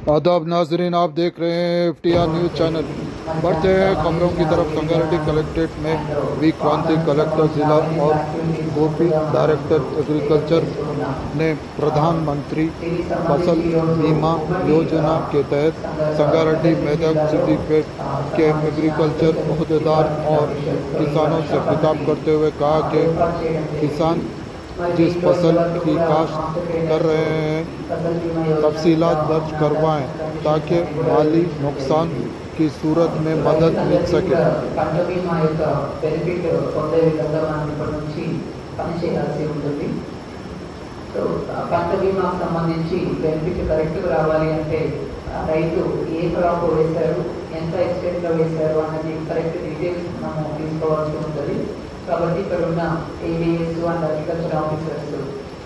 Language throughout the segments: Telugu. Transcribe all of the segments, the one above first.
आदाब नाजरीन, आप देख रहे हैं FTR न्यूज़ चैनल। बढ़ते हैं खबरों की तरफ। संगारेड्डी कलेक्ट्रेट में वी क्रांति कलेक्टर जिला और गोपी डायरेक्टर एग्रीकल्चर ने प्रधानमंत्री फसल बीमा योजना के तहत संगारेड्डी मेदक सिद्दीकपेट के एग्रीकल्चर अहदेदार और किसानों से खिताब करते हुए कहा कि किसान जिस फसल की काश्त कर रहे हैं तफसीलात दर्ज करवाएं ताकि माली नुकसान की सूरत में मदद मिल सके। तो పంట బీమాకు సంబంధించి బెనిఫిట్ కరెక్ట్గా రావాలి అంటే రైతు ఏ క్రాప్ వేశారు, ఎంత ఎక్స్టెంట్లో వేశారు అన్నది కరెక్ట్ డీటెయిల్స్ మనము తీసుకోవాల్సి ఉంటుంది. కాబట్టి ఇక్కడ ఉన్న ఏవిఎస్ అండ్ అగ్రికల్చర్ ఆఫీసర్స్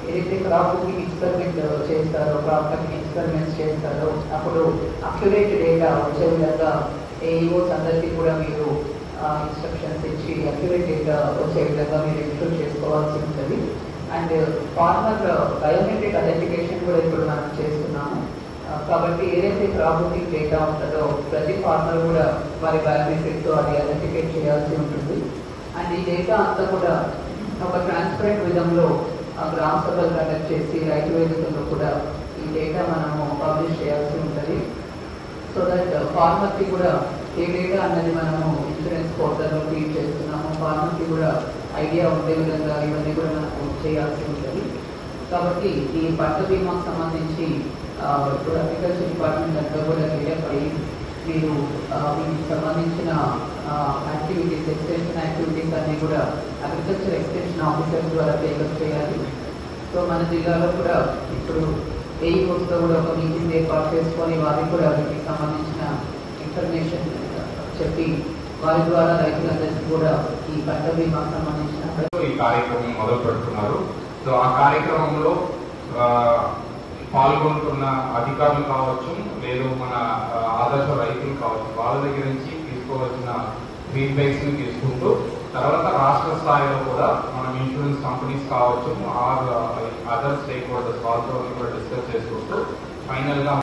ఏదైతే క్రాప్ బుకింగ్ ఎక్స్పెరిమెంట్ చేస్తారో, క్రాప్ కటింగ్ ఎక్స్పెరిమెంట్స్ చేస్తారో అప్పుడు అక్యురేట్ డేటా వచ్చే విధంగా ఏఈఓస్ అందరికీ కూడా మీరు ఇన్స్ట్రక్షన్స్ ఇచ్చి అక్యురేట్ డేటా వచ్చే విధంగా మీరు ఇన్స్టూర్ చేసుకోవాల్సి ఉంటుంది. అండ్ ఫార్మర్ బయోమెట్రిక్ ఐడెంటిఫికేషన్ కూడా ఇప్పుడు మనం చేస్తున్నాము. కాబట్టి ఏదైతే క్రాప్ బుకింగ్ డేటా ఉంటుందో ప్రతి ఫార్మర్ కూడా వారి బయోమెట్రిక్తో అది ఐడెంటిఫై చేయాల్సి ఉంటుంది. అండ్ ఈ డేటా అంతా కూడా ఒక ట్రాన్స్పరెంట్ విధంలో గ్రామ సభలు కండక్ట్ చేసి రైతు వేదికల్లో కూడా ఈ డేటా మనము పబ్లిష్ చేయాల్సి ఉంటుంది. సో దట్ ఫార్మర్కి కూడా ఏ డేటా అన్నది మనము ఇన్సూరెన్స్ పోర్టల్లో ఫీడ్ చేస్తున్నాము, ఫార్మర్కి కూడా ఐడియా ఉండే విధంగా ఇవన్నీ కూడా మనకు చేయాల్సి ఉంటుంది. కాబట్టి ఈ పంట బీమాకు సంబంధించి ఇప్పుడు అగ్రికల్చర్ డిపార్ట్మెంట్ అంతా కూడా డెవలప్ అయ్యి మీరు వీటికి సంబంధించిన యాక్టివిటీస్, ఎక్స్టెన్షన్ యాక్టివిటీస్ అన్నీ కూడా అగ్రికల్చర్ ఎక్స్టెన్షన్ ఆఫీసర్ ద్వారా టేకప్ చేయాలి. సో మన జిల్లాలో కూడా ఇప్పుడు ఏఈఓస్తో కూడా ఒక మీటింగ్ ఏర్పాటు చేసుకొని వారికి కూడా వీటికి సంబంధించిన ఇన్ఫర్మేషన్ చెప్పి వారి ద్వారా రైతులందరికీ కూడా ఈ పంట బీమాకు సంబంధించిన ఈ కార్యక్రమం మొదలు పెడుతున్నారు. సో ఆ కార్యక్రమంలో పాల్గొంటున్న అధికారులు కావచ్చు, లేదు మన ఆదర్శ రైతులు కావచ్చు, వాళ్ళ దగ్గర నుంచి తీసుకోవాల్సిన ఫీడ్బ్యాక్స్ తీసుకుంటూ తర్వాత రాష్ట్ర స్థాయిలో కూడా మనం ఇన్సూరెన్స్ కంపెనీస్ కావచ్చు, అదర్ స్టేక్ హోల్డర్స్ వాళ్ళతో కూడా డిస్కస్ చేసుకుంటూ ఫైనల్గా